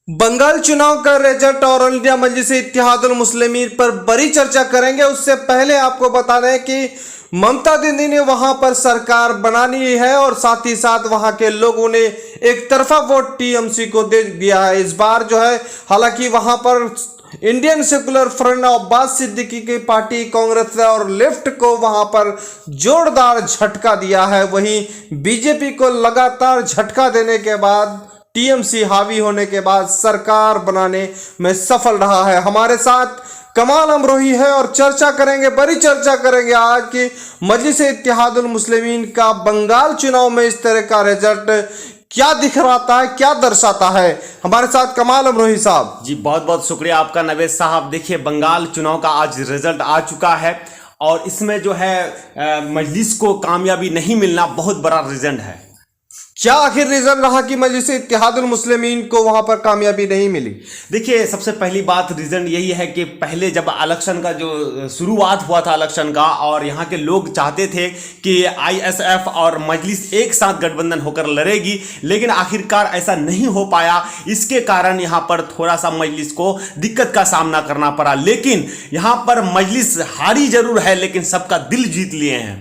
बंगाल चुनाव का रिजल्ट और ऑल इंडिया मजलिस इत्तेहादुल मुस्लिमीन पर बड़ी चर्चा करेंगे। उससे पहले आपको बता दें कि ममता दीदी ने वहां पर सरकार बनानी है और साथ ही साथ वहां के लोगों ने एक तरफा वोट टीएमसी को दे दिया है इस बार जो है। हालांकि वहां पर Indian secular front Abbas Siddiqui की पार्टी कांग्रेस और लेफ्ट को वहां पर जोरदार झटका दिया है। वहीं बीजेपी को लगातार झटका देने के बाद टीएमसी हावी होने के बाद सरकार बनाने में सफल रहा है। हमारे साथ कमाल अमरोही है और चर्चा करेंगे, बड़ी चर्चा करेंगे आज की मजलिस इत्तेहादुल मुस्लिमीन का बंगाल चुनाव में इस तरह का रिजल्ट क्या दिखराता है, क्या दर्शाता है। हमारे साथ कमाल अमरोही साहब। जी बहुत बहुत शुक्रिया आपका नवेद साहब। देखिए बंगाल चुनाव का आज रिजल्ट आ चुका है और इसमें जो है मजलिस को कामयाबी नहीं मिलना बहुत बड़ा रीजन है। क्या आखिर रीजन रहा कि मजलिस इत्तेहादुल मुस्लिमीन को वहां पर कामयाबी नहीं मिली? देखिए सबसे पहली बात रीजन यही है कि पहले जब इलेक्शन का जो शुरुआत हुआ था इलेक्शन का, और यहाँ के लोग चाहते थे कि आईएसएफ और मजलिस एक साथ गठबंधन होकर लड़ेगी, लेकिन आखिरकार ऐसा नहीं हो पाया। इसके कारण यहाँ पर थोड़ा सा मजलिस को दिक्कत का सामना करना पड़ा। लेकिन यहाँ पर मजलिस हारी जरूर है लेकिन सबका दिल जीत लिए हैं।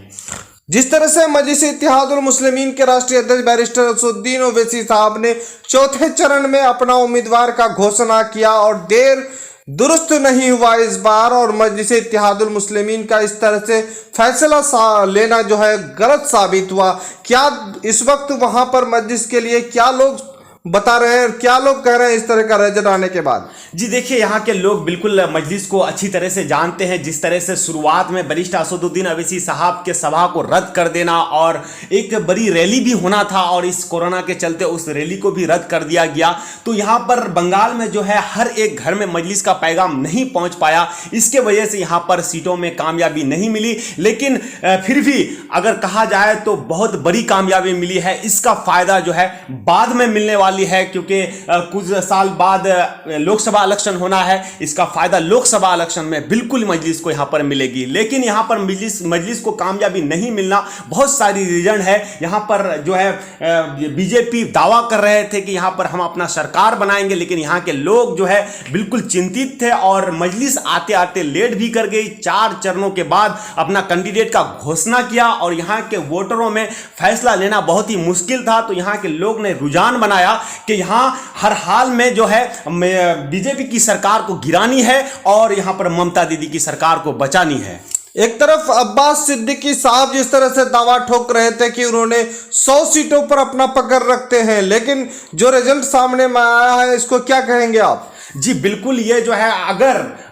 जिस तरह से मजलिस इत्तेहादुल मुस्लिमीन के राष्ट्रीय अध्यक्ष बैरिस्टर असदुद्दीन ओवैसी साहब ने चौथे चरण में अपना उम्मीदवार का घोषणा किया और देर दुरुस्त नहीं हुआ इस बार, और मजलिस इत्तेहादुल मुस्लिमीन का इस तरह से फैसला लेना जो है गलत साबित हुआ। क्या इस वक्त वहां पर मजलिस के लिए क्या लोग बता रहे हैं, क्या लोग कह रहे हैं इस तरह का रिजल्ट आने के बाद? जी देखिए यहाँ के लोग बिल्कुल मजलिस को अच्छी तरह से जानते हैं। जिस तरह से शुरुआत में बैरिस्टर असदुद्दीन ओवैसी साहब के सभा को रद्द कर देना और एक बड़ी रैली भी होना था और इस कोरोना के चलते उस रैली को भी रद्द कर दिया गया, तो यहाँ पर बंगाल में जो है हर एक घर में मजलिस का पैगाम नहीं पहुँच पाया। इसके वजह से यहाँ पर सीटों में कामयाबी नहीं मिली। लेकिन फिर भी अगर कहा जाए तो बहुत बड़ी कामयाबी मिली है। इसका फायदा जो है बाद में मिलने वाली है, क्योंकि कुछ साल बाद लोकसभा इलेक्शन होना है। इसका फायदा लोकसभा इलेक्शन में बिल्कुल मजलिस को यहां पर मिलेगी। लेकिन यहां पर मजलिस को कामयाबी नहीं मिलना बहुत सारी रीजन है। यहां पर जो है बीजेपी दावा कर रहे थे कि यहां पर हम अपना सरकार बनाएंगे, लेकिन यहां के लोग जो है बिल्कुल चिंतित थे और मजलिस आते आते लेट भी कर गई। 4 चरणों के बाद अपना कैंडिडेट का घोषणा किया और यहां के वोटरों में फैसला लेना बहुत ही मुश्किल था। तो यहां के लोग ने रुझान बनाया कि यहां हर हाल में जो है बीजेपी की सरकार को गिरानी है और यहां पर ममता दीदी की सरकार को बचानी है। एक तरफ अब्बास सिद्दीकी साहब जिस तरह से दावा ठोक रहे थे कि उन्होंने 100 सीटों पर अपना पकड़ रखते हैं, लेकिन जो रिजल्ट सामने में आया है इसको क्या कहेंगे आप? जी बिल्कुल, ये जो है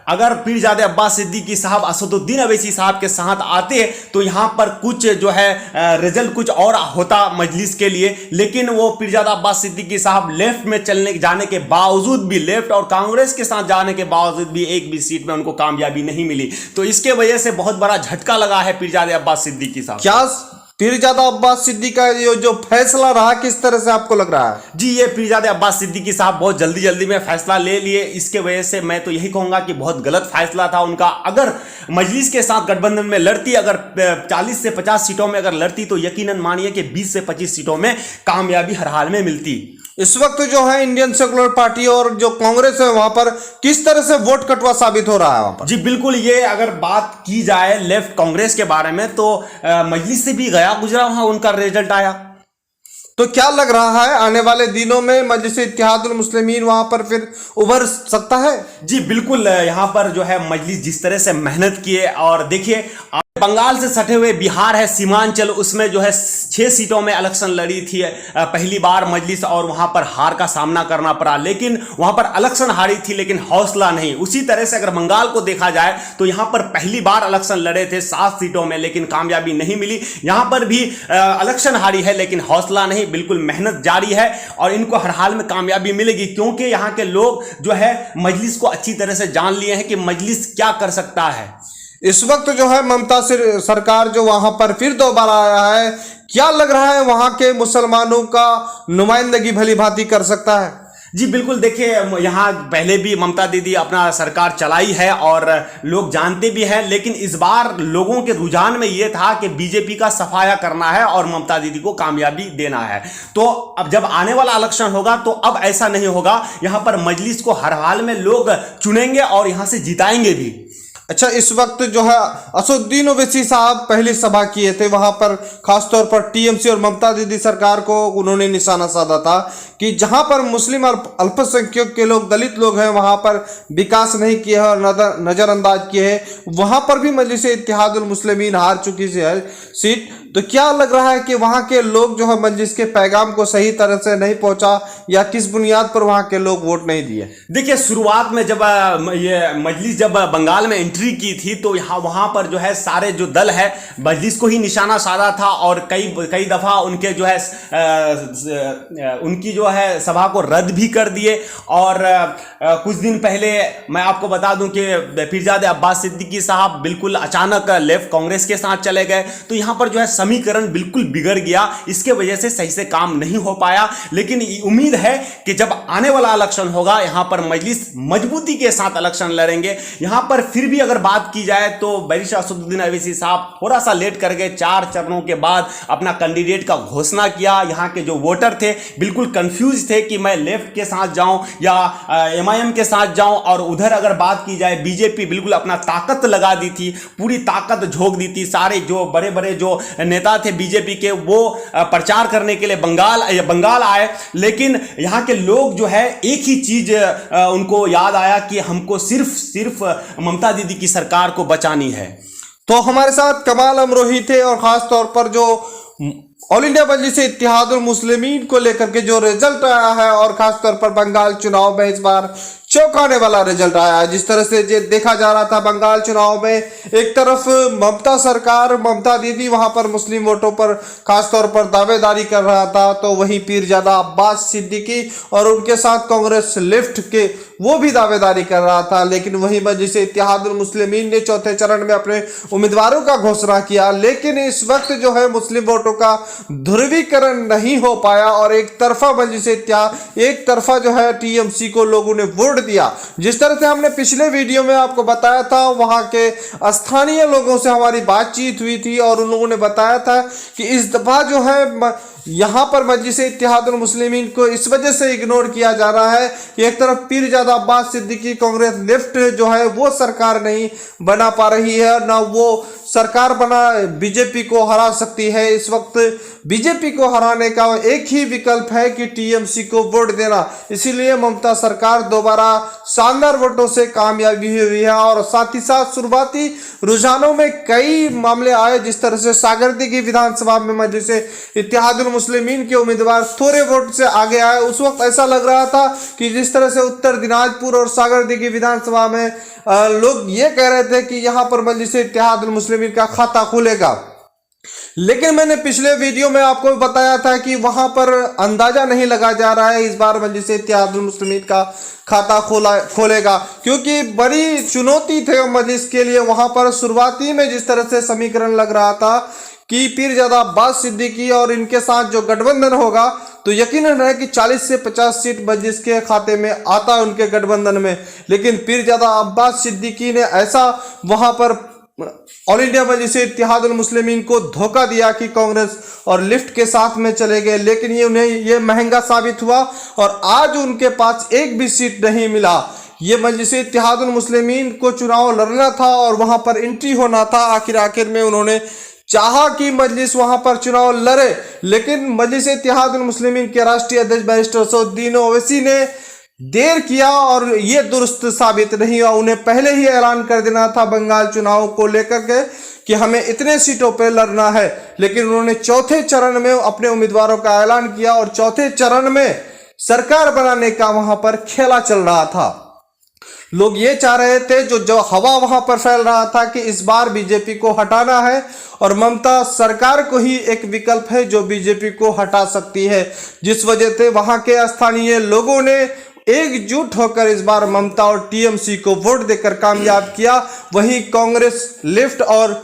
अगर पीरजादे अब्बास सिद्दीकी साहब असदुद्दीन ओवैसी साहब के साथ आते तो यहाँ पर कुछ जो है रिजल्ट कुछ और होता मजलिस के लिए। लेकिन वो पीरजादा अब्बास सिद्दीकी साहब लेफ्ट में जाने के बावजूद भी, लेफ्ट और कांग्रेस के साथ जाने के बावजूद भी एक भी सीट में उनको कामयाबी नहीं मिली। तो इसके वजह से बहुत बड़ा झटका लगा है पीरजादे अब्बास सिद्दीकी साहब। क्या पीरजादा अब्बास सिद्दीकी का जो फैसला रहा किस तरह से आपको लग रहा है? जी ये पीरजादे अब्बास सिद्दीकी साहब बहुत जल्दी में फैसला ले लिए। इसके वजह से मैं तो यही कहूंगा कि बहुत गलत फैसला था उनका। अगर मजलिस के साथ गठबंधन में लड़ती, अगर 40 से 50 सीटों में अगर लड़ती तो यकीनन मानिए कि 20 से 25 सीटों में कामयाबी हर हाल में मिलती। इस वक्त जो है इंडियन सेकुलर पार्टी और जो कांग्रेस है वहां पर किस तरह से वोट कटवा साबित हो रहा है वहां पर? जी बिल्कुल, ये अगर बात की जाए लेफ्ट कांग्रेस के बारे में तो मजलिस से भी गया गुजरा वहां उनका रिजल्ट आया। तो क्या लग रहा है आने वाले दिनों में मजलिस इत्तेहादुल मुस्लिमीन वहां पर फिर उभर सकता है? जी बिल्कुल, यहाँ पर जो है मजलिस जिस तरह से मेहनत किए, और देखिए बंगाल से सटे हुए बिहार है सीमांचल, उसमें जो है 6 सीटों में इलेक्शन लड़ी थी पहली बार मजलिस और वहां पर हार का सामना करना पड़ा। लेकिन वहां पर इलेक्शन हारी थी लेकिन हौसला नहीं। उसी तरह से अगर बंगाल को देखा जाए तो यहां पर पहली बार इलेक्शन लड़े थे 7 सीटों में, लेकिन कामयाबी नहीं मिली। यहां पर भी इलेक्शन हारी है लेकिन हौसला नहीं, बिल्कुल मेहनत जारी है और इनको हर हाल में कामयाबी मिलेगी, क्योंकि यहां के लोग जो है मजलिस को अच्छी तरह से जान लिए हैं कि मजलिस क्या कर सकता है। इस वक्त जो है ममता सरकार जो वहां पर फिर दोबारा आया है, क्या लग रहा है वहां के मुसलमानों का नुमाइंदगी भली भांति कर सकता है? जी बिल्कुल, देखिए यहाँ पहले भी ममता दीदी अपना सरकार चलाई है और लोग जानते भी हैं, लेकिन इस बार लोगों के रुझान में ये था कि बीजेपी का सफाया करना है और ममता दीदी को कामयाबी देना है। तो अब जब आने वाला इलेक्शन होगा तो अब ऐसा नहीं होगा, यहाँ पर मजलिस को हर हाल में लोग चुनेंगे और यहाँ से जिताएंगे भी। अच्छा, इस वक्त जो है असदुद्दीन ओवैसी साहब पहली सभा किए थे, वहां पर खासतौर पर टीएमसी और ममता दीदी सरकार को उन्होंने निशाना साधा था कि जहां पर मुस्लिम और अल्पसंख्यक के लोग, दलित लोग हैं, वहां पर विकास नहीं किया है और नजरअंदाज किए हैं। वहां पर भी मजलिस इत्तेहादुल मुस्लिमीन हार चुकी है सीट। तो क्या लग रहा है कि वहां के लोग जो है मजलिस के पैगाम को सही तरह से नहीं पहुंचा, या किस बुनियाद पर वहां के लोग वोट नहीं दिए? देखिए, शुरुआत में जब ये मजलिस जब बंगाल में एंट्री की थी तो यहाँ वहां पर जो है सारे जो दल है मजलिस को ही निशाना साधा था और कई दफा उनके जो है उनकी जो है सभा को रद्द भी कर दिए। और कुछ दिन पहले मैं आपको बता दूं कि पीरजादे अब्बास सिद्दीकी साहब बिल्कुल अचानक लेफ्ट कांग्रेस के साथ चले गए, तो यहाँ पर जो है समीकरण बिल्कुल बिगड़ गया। इसके वजह से सही से काम नहीं हो पाया, लेकिन उम्मीद है कि जब आने वाला इलेक्शन होगा यहाँ पर मजलिस मजबूती के साथ इलेक्शन लड़ेंगे। यहाँ पर फिर भी अगर बात की जाए तो बैरिस्टर असदुद्दीन ओवैसी साहब थोड़ा सा लेट कर गए, 4 चरणों के बाद अपना कैंडिडेट का घोषणा किया। यहाँ के जो वोटर थे बिल्कुल कंफ्यूज थे कि मैं लेफ्ट के साथ जाऊं या एमआईएम के साथ जाऊं। और उधर अगर बात की जाए बीजेपी बिल्कुल अपना ताकत लगा दी थी, पूरी ताकत झोंक दी थी। सारे जो बड़े बड़े जो नेता थे बीजेपी के वो प्रचार करने के लिए बंगाल आए, लेकिन यहाँ के लोग जो है एक ही चीज उनको याद आया कि हमको सिर्फ ममता दीदी की सरकार को बचानी है। तो हमारे साथ कमाल अमरोही थे, और खास तौर पर जो ऑल इंडिया मजलिस इत्तेहादुल मुस्लिमीन को लेकर के जो रिजल्ट आया है, और खासतौर पर बंगाल चुनाव में इस बार चौंकाने वाला रिजल्ट आया है। जिस तरह से देखा जा रहा था बंगाल चुनाव में, एक तरफ ममता सरकार, ममता दीदी वहां पर मुस्लिम वोटों पर खासतौर पर दावेदारी कर रहा था, तो वहीं पीरजादा अब्बास सिद्दीकी और उनके साथ कांग्रेस लेफ्ट के वो भी दावेदारी कर रहा था। लेकिन वहीं मजलिस इत्तेहादुल मुस्लिमीन ने चौथे चरण में अपने उम्मीदवारों का घोषणा किया, लेकिन इस वक्त जो है मुस्लिम वोटों का ध्रुवीकरण नहीं हो पाया और एक तरफा मजलिस इत्तेहाद, एक तरफा जो है टीएमसी को लोगों ने वोट दिया। जिस तरह से हमने पिछले वीडियो में आपको बताया था, वहां के स्थानीय लोगों से हमारी बातचीत हुई थी और उन लोगों ने बताया था कि इस दफा जो है यहाँ पर मजलिस इत्तेहादुल मुस्लिमीन को इस वजह से इग्नोर किया जा रहा है कि एक तरफ पीरजादा अब्बास सिद्दीकी कांग्रेस लेफ्ट जो है वो सरकार नहीं बना पा रही है, ना वो सरकार बना बीजेपी को हरा सकती है। इस वक्त बीजेपी को हराने का एक ही विकल्प है कि टीएमसी को वोट देना। इसीलिए ममता सरकार दोबारा शानदार वोटों से कामयाबी हुई है। और साथ ही साथ शुरुआती रुझानों में कई मामले आए, जिस तरह से सागरदिघी विधानसभा में मजलिस इत्तेहादुल मुस्लिमीन के उम्मीदवार थोड़े वोट से आगे आए। उस वक्त ऐसा लग रहा था कि जिस तरह से उत्तर दिनाजपुर और सागरदिघी विधानसभा में लोग ये कह रहे थे कि यहाँ पर मजलिस इत्तेहादुल मुस्लिमीन का खाता खुलेगा, लेकिन मैंने पिछले वीडियो में आपको बताया था कि वहां पर अंदाजा नहीं लगा जा रहा है इस बार मजलिस इत्तेहादुल मुस्लिमीन का खाता खोलेगा, क्योंकि बड़ी चुनौती थे मजलिस के लिए। वहां पर शुरुआती में जिस तरह से समीकरण लग रहा था कि पीरजादा अब्बास सिद्दीकी और इनके साथ जो गठबंधन होगा, तो यकीनन है कि 40 से 50 सीट मजलिस के खाते में आता है उनके गठबंधन में। लेकिन पीरजादा अब्बास सिद्दीकी ने ऐसा वहां पर ऑल इंडिया मजलिस इत्तेहादुल मुस्लिमीन को धोखा दिया कि कांग्रेस और लेफ्ट के साथ में चले गए, लेकिन ये उन्हें ये महंगा साबित हुआ और आज उनके पास एक भी सीट नहीं मिला। ये मजलिस इत्तेहादुल मुस्लिमीन को चुनाव लड़ना था और वहां पर एंट्री होना था। आखिर में उन्होंने चाहा कि मजलिस वहां पर चुनाव लड़े, लेकिन मजलिस इत्तेहादुल मुस्लिमीन के राष्ट्रीय अध्यक्ष बैरिस्टर असदुद्दीन ओवैसी ने देर किया और ये दुरुस्त साबित नहीं हुआ। उन्हें पहले ही ऐलान कर देना था बंगाल चुनाव को लेकर के कि हमें इतने सीटों पे लड़ना है, लेकिन उन्होंने चौथे चरण में अपने उम्मीदवारों का ऐलान किया और चौथे चरण में सरकार बनाने का वहां पर खेला चल रहा था। लोग ये चाह रहे थे, जो हवा वहां पर फैल रहा था कि इस बार बीजेपी को हटाना है और ममता सरकार को ही एक विकल्प है जो बीजेपी को हटा सकती है। जिस वजह से वहां के स्थानीय लोगों ने एकजुट होकर इस बार ममता और टीएमसी को वोट देकर कामयाब किया। वहीं कांग्रेस लेफ्ट और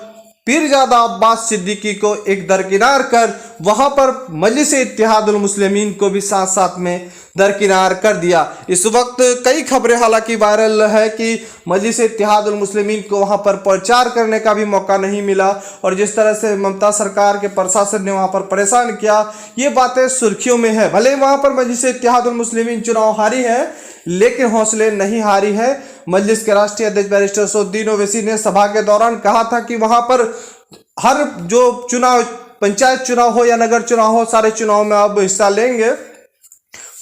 पीरजादा अब्बास सिद्दीकी को एक दरकिनार कर वहां पर मजलिस इत्तेहादुल मुस्लिमीन को भी साथ साथ में दरकिनार कर दिया। इस वक्त कई खबरें हालांकि वायरल है कि मजलिस इत्तेहादुल मुस्लिमीन को वहां पर प्रचार करने का भी मौका नहीं मिला और जिस तरह से ममता सरकार के प्रशासन ने वहां पर परेशान किया, ये बातें सुर्खियों में है। भले वहां पर मजलिस इत्तेहादुल मुस्लिमीन चुनाव हारी है लेकिन हौसले नहीं हारी है। मजलिस के राष्ट्रीय अध्यक्ष बैरिस्टर असदुद्दीन ओवैसी ने सभा के दौरान कहा था कि वहां पर हर जो चुनाव, पंचायत चुनाव हो या नगर चुनाव हो, सारे चुनाव में अब हिस्सा लेंगे,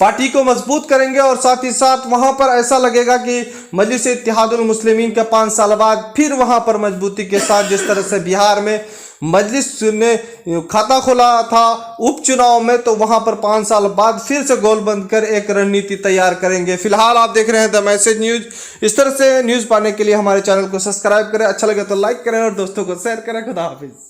पार्टी को मजबूत करेंगे और साथ ही साथ वहां पर ऐसा लगेगा कि मजलिस इत्तेहादुल मुस्लिमीन का 5 साल बाद फिर वहां पर मजबूती के साथ, जिस तरह से बिहार में मजलिस ने खाता खोला था उपचुनाव में, तो वहां पर 5 साल बाद फिर से गोल बंद कर एक रणनीति तैयार करेंगे। फिलहाल आप देख रहे हैं द मैसेज न्यूज। इस तरह से न्यूज पाने के लिए हमारे चैनल को सब्सक्राइब करें, अच्छा लगे तो लाइक करें और दोस्तों को शेयर करें। खुदा हाफिज।